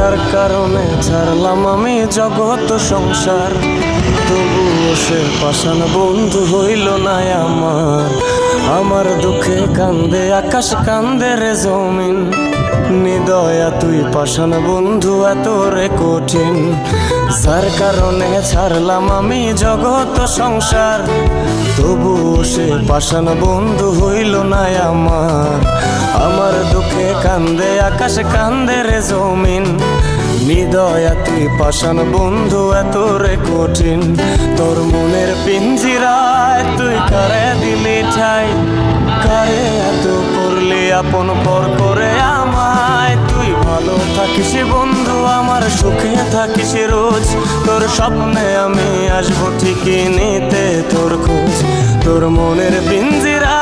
যার কারণে ছাড়লাম আমি জগৎ সংসার, তবুও সে পাষাণ বন্ধু হইল না আমার। আমার দুঃখে কান্দে আকাশ, কান্দে রে জমিন, নিদয়া তুই পাষাণ বন্ধু এত রে কঠিন। যার কারণে ছাড়লাম আমি জগৎ সংসার, তবুও সে পাষাণ বন্ধু হইল না আমার। আমার দুঃখে কান্দে আকাশ, কান্দে রে জমিন, নিদয়া তুই পাষাণ বন্ধু এত রে কঠিন। তোর মনের পিঞ্জিরায় তুই কারে দিলি ঠাই, কারে এত করলি আপন পর করে আমায়। তুই ভালো থাকিস বন্ধু আমার, সুখে থাকিস রোজ, তোর স্বপ্নে আমি আসবো ঠিকই নিতে তোর খোঁজ। তোর মনের পিঞ্জিরা